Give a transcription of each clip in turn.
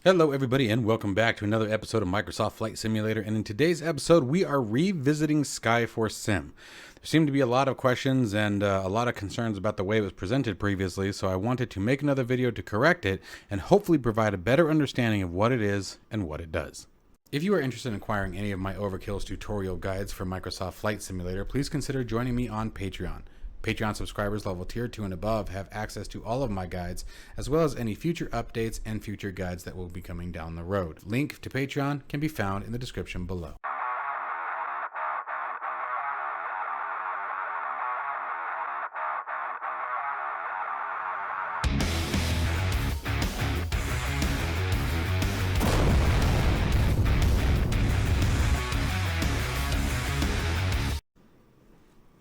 Hello everybody and welcome back to another episode of Microsoft Flight Simulator, and in today's episode we are revisiting Sky4Sim. There seemed to be a lot of questions and a lot of concerns about the way it was presented previously, so I wanted to make another video to correct it and hopefully provide a better understanding of what it is and what it does. If you are interested in acquiring any of my Overkill's tutorial guides for Microsoft Flight Simulator, please consider joining me on Patreon. Patreon subscribers level tier 2 and above have access to all of my guides, as well as any future updates and future guides that will be coming down the road. Link to Patreon can be found in the description below.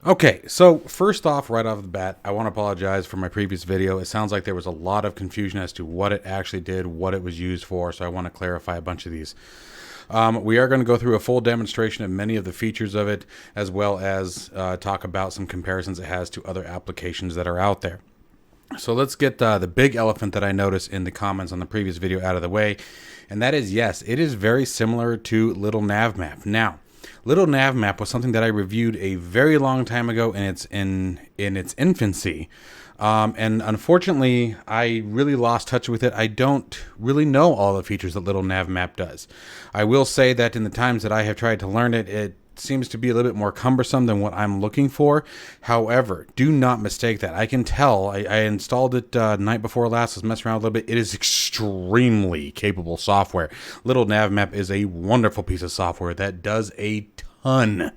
Okay, so first off, right off the bat, I want to apologize for my previous video. It sounds like there was a lot of confusion as to what it actually did, what it was used for, so I want to clarify a bunch of these. We are going to go through a full demonstration of many of the features of it, as well as talk about some comparisons it has to other applications that are out there. So let's get the big elephant that I noticed in the comments on the previous video out of the way, and that is, yes, it is very similar to Little Navmap. Now, Little Navmap was something that I reviewed a very long time ago, and it's in its infancy. And unfortunately, I really lost touch with it. I don't really know all the features that Little Navmap does. I will say that in the times that I have tried to learn it, it seems to be a little bit more cumbersome than what I'm looking for. However, do not mistake that. I can tell. I installed it night before last. I was messing around a little bit. It is extremely capable software. Little Navmap is a wonderful piece of software that does a ton.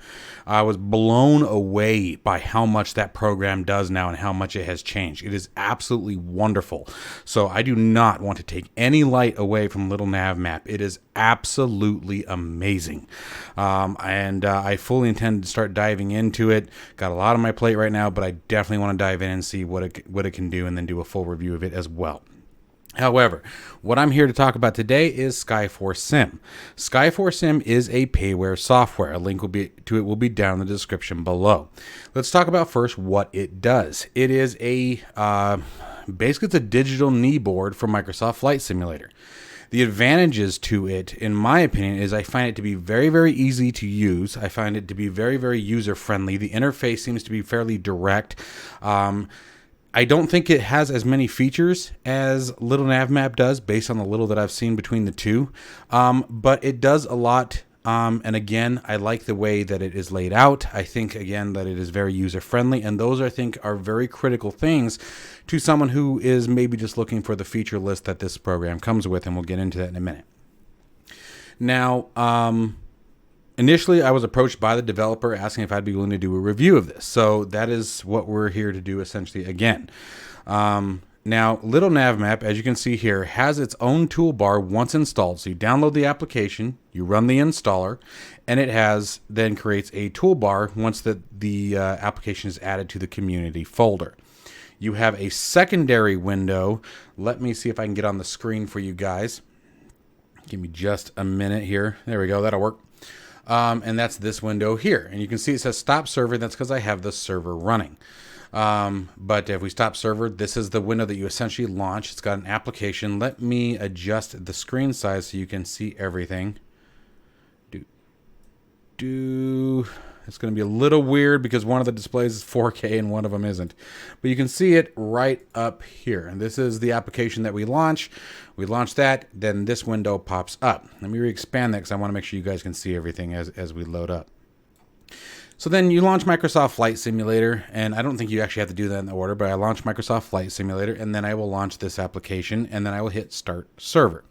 I was blown away by how much that program does now and how much it has changed. It is absolutely wonderful. So I do not want to take any light away from Little Navmap. It is absolutely amazing. I fully intend to start diving into it. Got a lot on my plate right now, but I definitely want to dive in and see what it can do, and then do a full review of it as well. However, what I'm here to talk about today is Sky4Sim. Sky4Sim is a payware software. A link to it will be down in the description below. Let's talk about first what it does. It is basically it's a digital knee board for Microsoft Flight Simulator. The advantages to it, in my opinion, is I find it to be very, very easy to use. I find it to be very, very user-friendly. The interface seems to be fairly direct. I don't think it has as many features as Little Navmap does, based on the little that I've seen between the two. But it does a lot. And again, I like the way that it is laid out. I think, again, that it is very user-friendly. And those, I think, are very critical things to someone who is maybe just looking for the feature list that this program comes with. And we'll get into that in a minute. Now, initially, I was approached by the developer asking if I'd be willing to do a review of this. So that is what we're here to do essentially again. Now, Little Navmap, as you can see here, has its own toolbar once installed. So you download the application, you run the installer, and it then creates a toolbar once the application is added to the community folder. You have a secondary window. Let me see if I can get on the screen for you guys. Give me just a minute here. There we go. That'll work. And that's this window here. And you can see it says stop server. That's because I have the server running. But if we stop server, this is the window that you essentially launch. It's got an application. Let me adjust the screen size so you can see everything. It's going to be a little weird because one of the displays is 4K and one of them isn't. But you can see it right up here. And this is the application that we launch. We launch that, then this window pops up. Let me re-expand that because I want to make sure you guys can see everything as we load up. So then you launch Microsoft Flight Simulator, and I don't think you actually have to do that in the order, but I launch Microsoft Flight Simulator, and then I will launch this application, and then I will hit Start Server.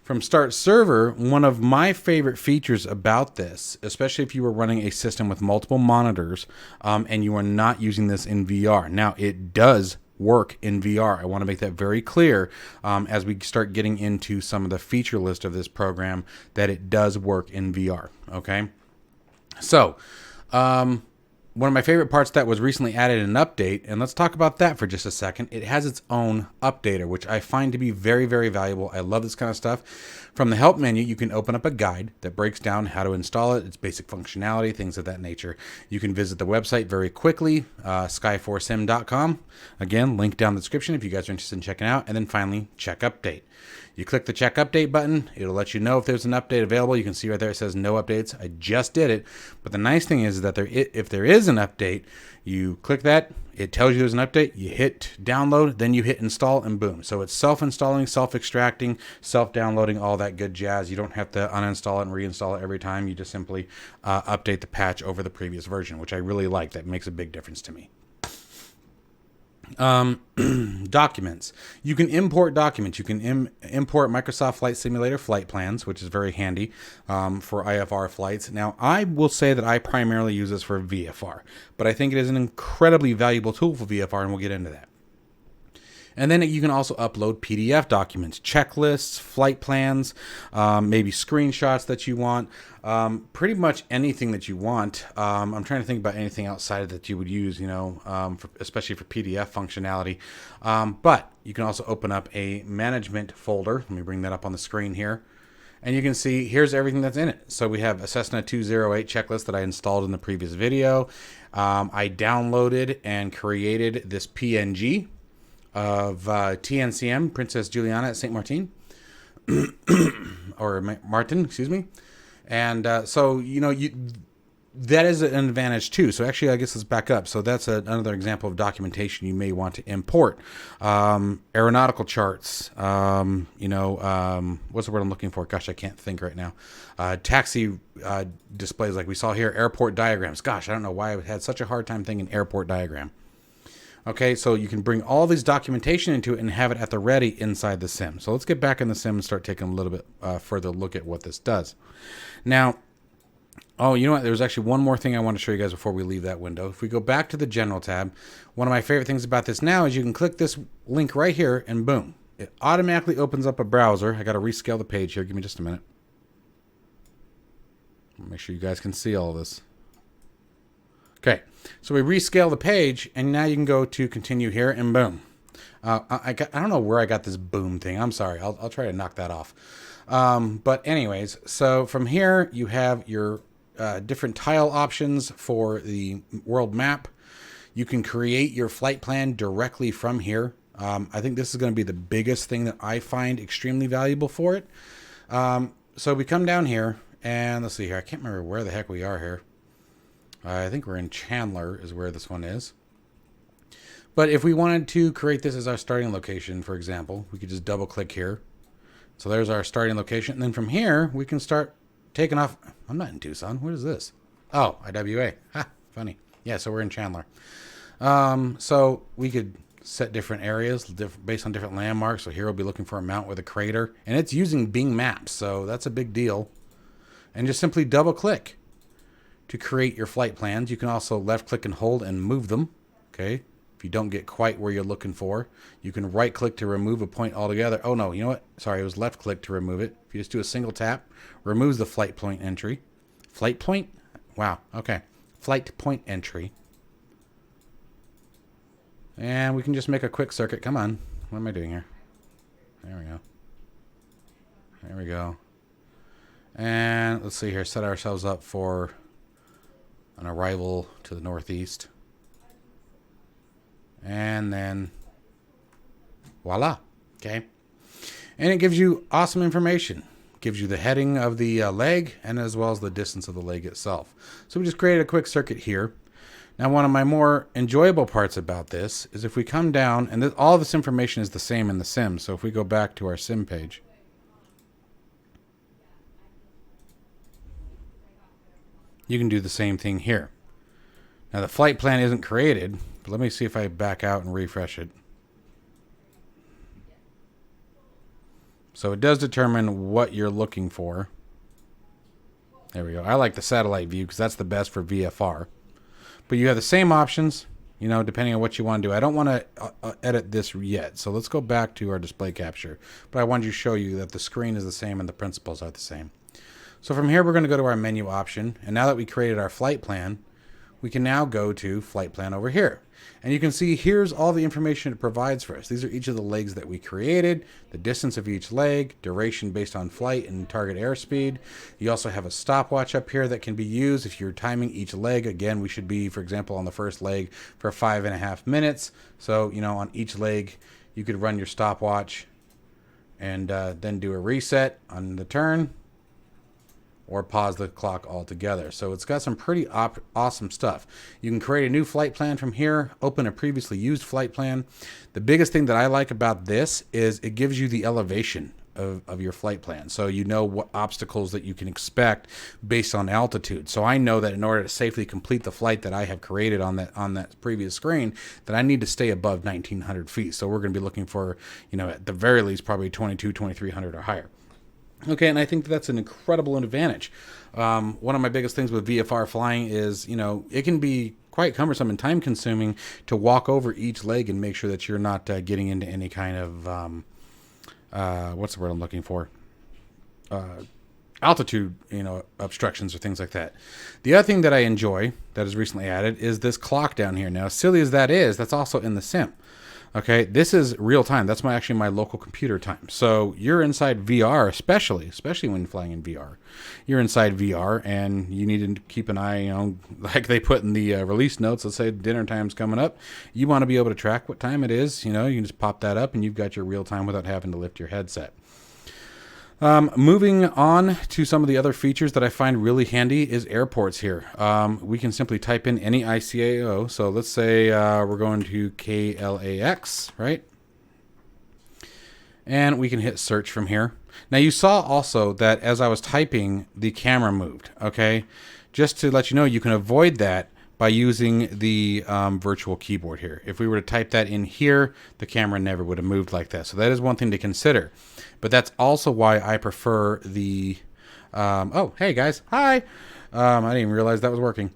From Start Server, one of my favorite features about this, especially if you were running a system with multiple monitors and you are not using this in VR. Now, it does work in VR. I want to make that very clear as we start getting into some of the feature list of this program, that it does work in VR. Okay, so one of my favorite parts that was recently added in an update, and let's talk about that for just a second. It has its own updater, which I find to be very, very valuable. I love this kind of stuff. From the help menu, you can open up a guide that breaks down how to install it, its basic functionality, things of that nature. You can visit the website very quickly, sky4sim.com. Again, link down in the description if you guys are interested in checking out. And then finally, check update. You click the check update button. It'll let you know if there's an update available. You can see right there it says no updates. I just did it. But the nice thing is that if there is an update, you click that. It tells you there's an update. You hit download, then you hit install, and boom. So it's self-installing, self-extracting, self-downloading, all that good jazz. You don't have to uninstall it and reinstall it every time. You just simply update the patch over the previous version, which I really like. That makes a big difference to me. Documents. You can import documents. You can import Microsoft Flight Simulator flight plans, which is very handy for IFR flights. Now, I will say that I primarily use this for VFR, but I think it is an incredibly valuable tool for VFR, and we'll get into that. And then you can also upload PDF documents, checklists, flight plans, maybe screenshots that you want, pretty much anything that you want. I'm trying to think about anything outside that you would use, especially for PDF functionality. But you can also open up a management folder. Let me bring that up on the screen here. And you can see here's everything that's in it. So we have a Cessna 208 checklist that I installed in the previous video. I downloaded and created this PNG of TNCM, Princess Juliana at St. Martin, or Martin, excuse me. And so, that is an advantage too. So actually, I guess let's back up. So that's another example of documentation you may want to import. Aeronautical charts, what's the word I'm looking for? Gosh, I can't think right now. Taxi displays like we saw here, airport diagrams. Gosh, I don't know why I had such a hard time thinking airport diagram. Okay, so you can bring all these documentation into it and have it at the ready inside the sim. So let's get back in the sim and start taking a little bit further look at what this does. Now, you know what? There's actually one more thing I want to show you guys before we leave that window. If we go back to the General tab, one of my favorite things about this now is you can click this link right here and boom. It automatically opens up a browser. I got to rescale the page here. Give me just a minute. Make sure you guys can see all of this. Okay, so we rescale the page, and now you can go to continue here, and boom. I don't know where I got this boom thing. I'm sorry. I'll try to knock that off. But anyways, so from here you have your different tile options for the world map. You can create your flight plan directly from here. I think this is going to be the biggest thing that I find extremely valuable for it. So we come down here, and let's see here. I can't remember where the heck we are here. I think we're in Chandler is where this one is. But if we wanted to create this as our starting location, for example, we could just double click here. So there's our starting location. And then from here, we can start taking off. I'm not in Tucson. What is this? Oh, IWA. Ha, funny. Yeah, so we're in Chandler. So we could set different areas based on different landmarks. So here we'll be looking for a mount with a crater. And it's using Bing Maps, so that's a big deal. And just simply double click to create your flight plans. You can also left click and hold and move them. Okay. If you don't get quite where you're looking for, you can right click to remove a point altogether. Oh no, you know what? Sorry, it was left click to remove it. If you just do a single tap, removes the flight point entry. Flight point? Wow. Okay. Flight point entry. And we can just make a quick circuit. Come on. What am I doing here? There we go. There we go. And let's see here. Set ourselves up for an arrival to the northeast. And then voila. Okay. And it gives you awesome information. Gives you the heading of the leg and as well as the distance of the leg itself. So we just created a quick circuit here. Now, one of my more enjoyable parts about this is if we come down, and all this information is the same in the sim. So if we go back to our sim page, you can do the same thing here. Now, the flight plan isn't created, but let me see if I back out and refresh it. So it does determine what you're looking for. There we go. I like the satellite view because that's the best for VFR. But you have the same options, depending on what you want to do. I don't want to edit this yet, so let's go back to our display capture. But I wanted to show you that the screen is the same and the principles are the same. So from here, we're going to go to our menu option. And now that we created our flight plan, we can now go to flight plan over here. And you can see here's all the information it provides for us. These are each of the legs that we created, the distance of each leg, duration based on flight and target airspeed. You also have a stopwatch up here that can be used if you're timing each leg. Again, we should be, for example, on the first leg for 5.5 minutes. So, on each leg, you could run your stopwatch and then do a reset on the turn, or pause the clock altogether. So it's got some pretty awesome stuff. You can create a new flight plan from here, open a previously used flight plan. The biggest thing that I like about this is it gives you the elevation of your flight plan. So you know what obstacles that you can expect based on altitude. So I know that in order to safely complete the flight that I have created on that previous screen, that I need to stay above 1900 feet. So we're going to be looking for, you know, at the very least, probably 2300 or higher. Okay, and I think that's an incredible advantage. One of my biggest things with VFR flying is, you know, it can be quite cumbersome and time consuming to walk over each leg and make sure that you're not getting into any kind of, what's the word I'm looking for? Altitude, you know, obstructions or things like that. The other thing that I enjoy that is recently added is this clock down here. Now, as silly as that is, that's also in the sim. Okay, this is real time. That's actually my local computer time. So you're inside VR, especially when flying in VR. You're inside VR, and you need to keep an eye, you know, like they put in the release notes. Let's say dinner time's coming up. You want to be able to track what time it is. You know, you can just pop that up, and you've got your real time without having to lift your headset. Moving on to some of the other features that I find really handy is airports here. We can simply type in any ICAO. So let's say we're going to KLAX, right? And we can hit search from here. Now you saw also that as I was typing, the camera moved, okay? Just to let you know, you can avoid that by using the virtual keyboard here. If we were to type that in here, the camera never would have moved like that. So that is one thing to consider. But that's also why I prefer the... oh, hey guys. Hi. I didn't even realize that was working.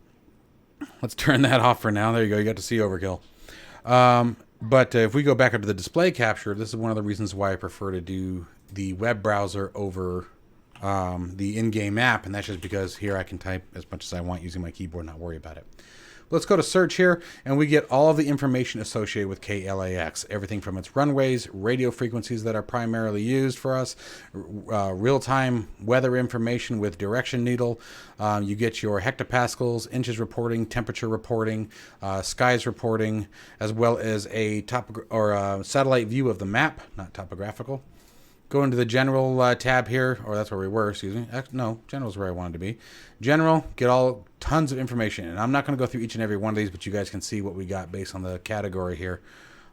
Let's turn that off for now. There you go. You got to see overkill. But if we go back up to the display capture, this is one of the reasons why I prefer to do the web browser over the in-game app. And that's just because here I can type as much as I want using my keyboard, not worry about it. Let's go to search here, and we get all of the information associated with KLAX. Everything from its runways, radio frequencies that are primarily used for us, real-time weather information with direction needle. You get your hectopascals, inches reporting, temperature reporting, skies reporting, as well as a satellite view of the map, not topographical. Go into the general tab here, or that's where we were, excuse me. No, general is where I wanted to be. General, get tons of information. And I'm not going to go through each and every one of these, but you guys can see what we got based on the category here.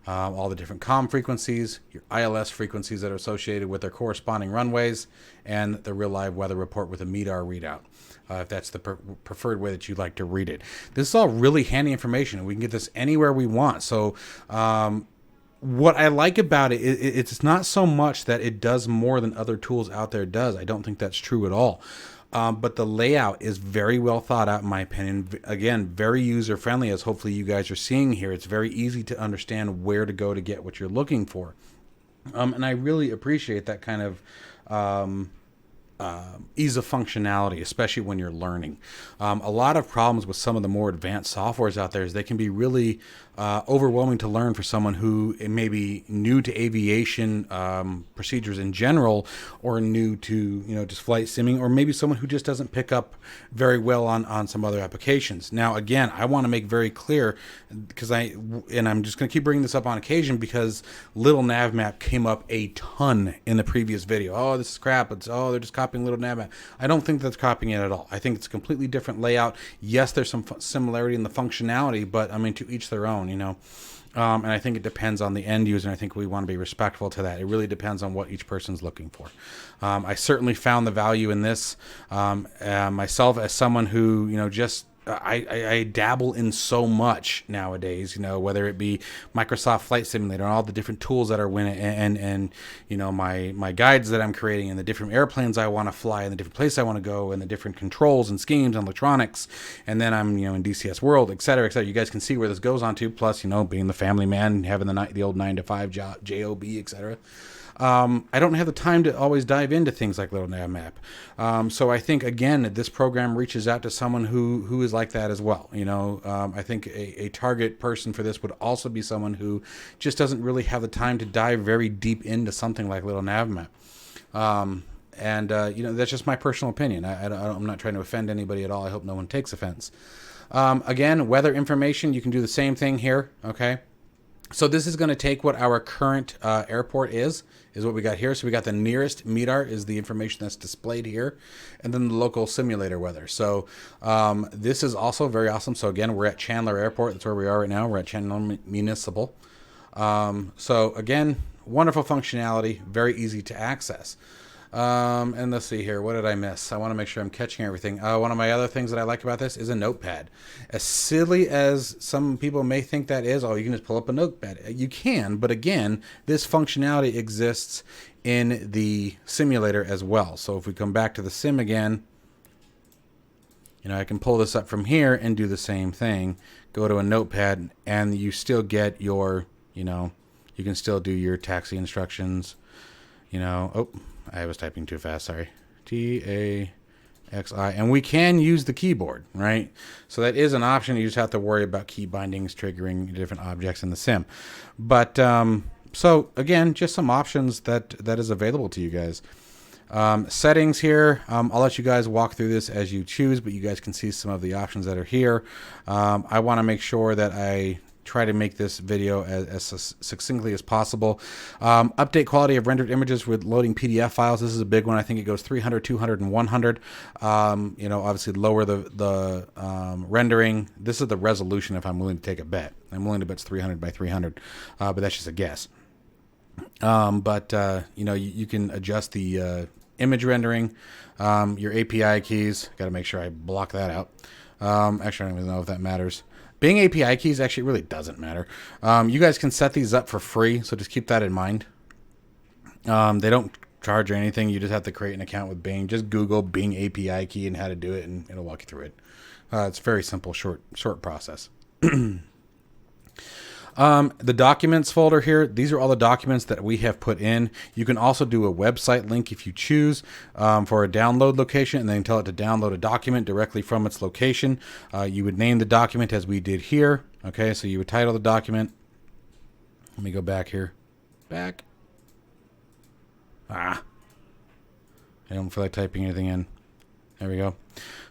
All the different comm frequencies, your ILS frequencies that are associated with their corresponding runways, and the real live weather report with a MEDAR readout, if that's the preferred way that you'd like to read it. This is all really handy information, and we can get this anywhere we want. So, what I like about it, it's not so much that it does more than other tools out there does. I don't think that's true at all. But the layout is very well thought out, in my opinion. Again, very user-friendly, as hopefully you guys are seeing here. It's very easy to understand where to go to get what you're looking for. And I really appreciate that kind of ease of functionality, especially when you're learning. A lot of problems with some of the more advanced softwares out there is they can be really overwhelming to learn for someone who may be new to aviation procedures in general, or new to, you know, just flight simming, or maybe someone who just doesn't pick up very well on some other applications. Now, again, I want to make very clear, because I'm just going to keep bringing this up on occasion because Little Navmap came up a ton in the previous video. Oh, this is crap. They're just copying Little Navmap. I don't think that's copying it at all. I think it's a completely different layout. Yes, there's some similarity in the functionality, but I mean, to each their own, you know. And I think it depends on the end user, and I think we want to be respectful to that. It really depends on what each person's looking for. I certainly found the value in this myself, as someone who, you know, just I dabble in so much nowadays, you know, whether it be Microsoft Flight Simulator and all the different tools that are in it, and you know, my guides that I'm creating, and the different airplanes I want to fly, and the different places I want to go, and the different controls and schemes and electronics. And then I'm, you know, in DCS World, et cetera, et cetera. You guys can see where this goes on to. Plus, you know, being the family man, having the old 9 to 5 job, job, et cetera. I don't have the time to always dive into things like Little Navmap. So I think, again, this program reaches out to someone who is like that as well. You know, I think a target person for this would also be someone who just doesn't really have the time to dive very deep into something like Little Navmap. You know, that's just my personal opinion. I'm not trying to offend anybody at all. I hope no one takes offense. Again, weather information, you can do the same thing here, okay? So this is going to take what our current airport is what we got here. So we got the nearest MEDAR is the information that's displayed here, and then the local simulator weather. So this is also very awesome. So again, we're at Chandler Airport. That's where we are right now. We're at Chandler Municipal. So again, wonderful functionality, very easy to access. And let's see here. What did I miss? I want to make sure I'm catching everything. One of my other things that I like about this is a notepad. As silly as some people may think that is, oh, you can just pull up a notepad. You can, but again, this functionality exists in the simulator as well. So if we come back to the sim again, you know, I can pull this up from here and do the same thing. Go to a notepad, and you still get your, you know, you can still do your taxi instructions, you know. Oh, I was typing too fast, sorry. T-A-X-I. And we can use the keyboard, right? So that is an option. You just have to worry about key bindings triggering different objects in the sim. But, so again, just some options that is available to you guys. Settings here, I'll let you guys walk through this as you choose, but you guys can see some of the options that are here. I want to make sure that I try to make this video as succinctly as possible. Update quality of rendered images with loading PDF files. This is a big one. I think it goes 300, 200, and 100. You know, obviously lower the rendering. This is the resolution if I'm willing to take a bet. I'm willing to bet it's 300 by 300, but that's just a guess. You know, you can adjust the image rendering, your API keys. Got to make sure I block that out. Actually, I don't even know if that matters. Being API keys actually really doesn't matter. You guys can set these up for free, so just keep that in mind. They don't charge or anything. You just have to create an account with Bing. Just Google Bing API key and how to do it, and it'll walk you through it. It's a very simple, short process. The documents folder here, these are all the documents that we have put in. You can also do a website link if you choose for a download location, and then tell it to download a document directly from its location. You would name the document as we did here. Okay, so you would title the document. Let me go back here. Back. I don't feel like typing anything in. There we go.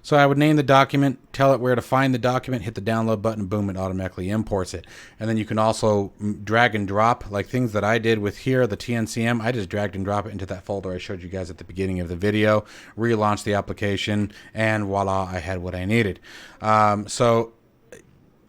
So I would name the document, tell it where to find the document, hit the download button, boom, it automatically imports it. And then you can also drag and drop, like things that I did with here, the TNCM. I just dragged and dropped it into that folder I showed you guys at the beginning of the video, relaunched the application, and voila, I had what I needed. So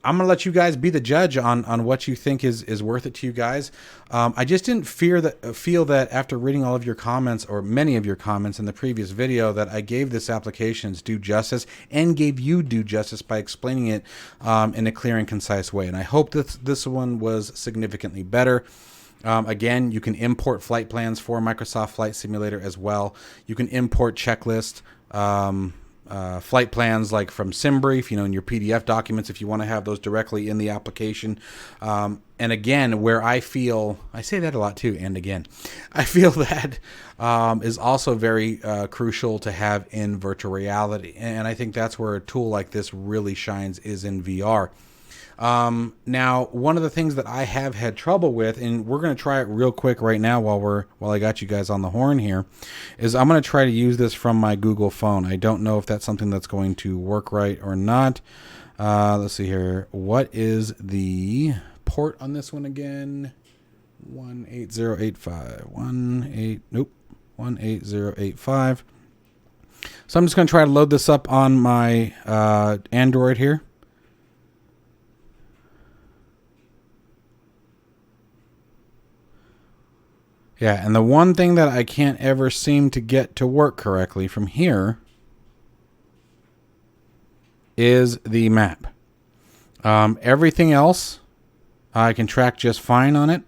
I'm going to let you guys be the judge on what you think is worth it to you guys. I just didn't feel that after reading all of your comments, or many of your comments in the previous video, that I gave this application its due justice and gave you due justice by explaining it in a clear and concise way. And I hope that this one was significantly better. Again, you can import flight plans for Microsoft Flight Simulator as well. You can import checklist flight plans like from SimBrief, you know, in your PDF documents if you want to have those directly in the application. And again, where I feel, I say that a lot too, and again, I feel that is also very crucial to have in virtual reality. And I think that's where a tool like this really shines, is in VR. Now, one of the things that I have had trouble with, and we're going to try it real quick right now while I got you guys on the horn here, is I'm going to try to use this from my Google phone. I don't know if that's something that's going to work right or not. Let's see here. What is the port on this one again? 18085. 18085. So I'm just going to try to load this up on my Android here. Yeah, and the one thing that I can't ever seem to get to work correctly from here is the map. Everything else I can track just fine on it.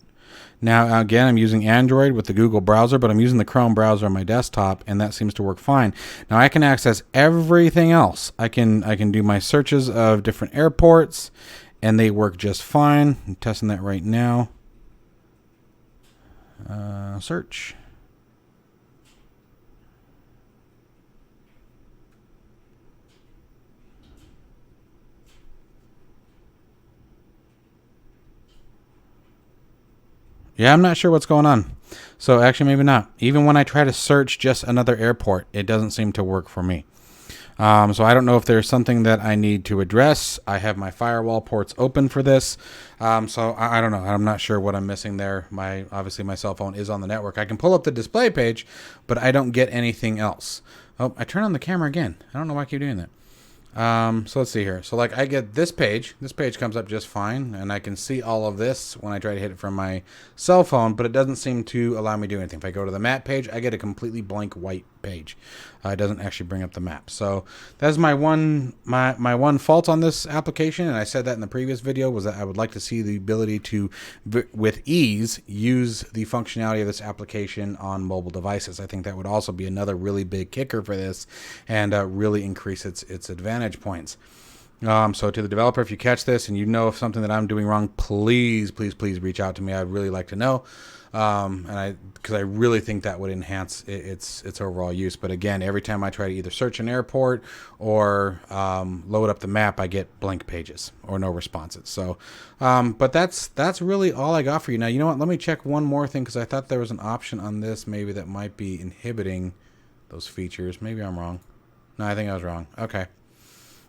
Now, again, I'm using Android with the Google browser, but I'm using the Chrome browser on my desktop, and that seems to work fine. Now, I can access everything else. I can do my searches of different airports, and they work just fine. I'm testing that right now. Search. Yeah, I'm not sure what's going on. So actually, maybe not. Even when I try to search just another airport, it doesn't seem to work for me. So I don't know if there's something that I need to address. I have my firewall ports open for this. So I don't know. I'm not sure what I'm missing there. Obviously my cell phone is on the network. I can pull up the display page, but I don't get anything else. Oh, I turn on the camera again. I don't know why I keep doing that. So let's see here. So like I get this page. This page comes up just fine, and I can see all of this when I try to hit it from my cell phone, but it doesn't seem to allow me to do anything. If I go to the map page, I get a completely blank white page. It doesn't actually bring up the map. So that's my one fault on this application, and I said that in the previous video, was that I would like to see the ability to, with ease, use the functionality of this application on mobile devices. I think that would also be another really big kicker for this, and really increase its advantage points. So to the developer, if you catch this and you know of something that I'm doing wrong, please reach out to me. I'd really like to know. Because I really think that would enhance its overall use. But again, every time I try to either search an airport or load up the map, I get blank pages or no responses. So, but that's really all I got for you. Now, you know what? Let me check one more thing, because I thought there was an option on this maybe that might be inhibiting those features. Maybe I'm wrong. No, I think I was wrong. Okay.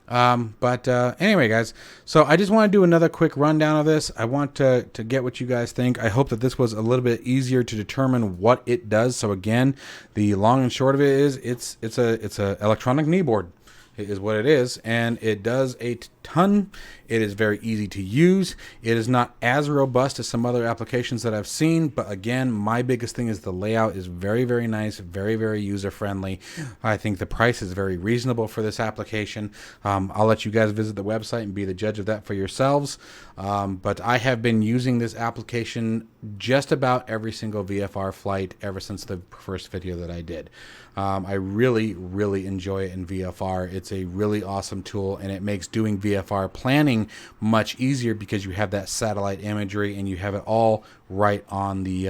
Anyway, guys, so I just want to do another quick rundown of this. I want to get what you guys think. I hope that this was a little bit easier to determine what it does. So again, the long and short of it is it's a electronic kneeboard. It is what it is, and it does a ton. It is very easy to use. It is not as robust as some other applications that I've seen, but again, my biggest thing is the layout is very nice, very user friendly. I think the price is very reasonable for this application. I'll let you guys visit the website and be the judge of that for yourselves. But I have been using this application just about every single VFR flight ever since the first video that I did. I really enjoy it in VFR. It's a really awesome tool, and it makes doing VFR planning much easier because you have that satellite imagery and you have it all right on the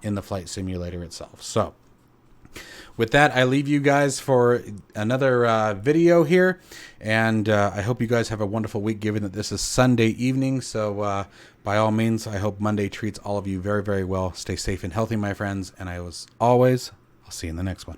in the flight simulator itself. So with that, I leave you guys for another video here, and I hope you guys have a wonderful week, given that this is Sunday evening. So by all means, I hope Monday treats all of you very well. Stay safe and healthy, my friends, and I'll see you in the next one.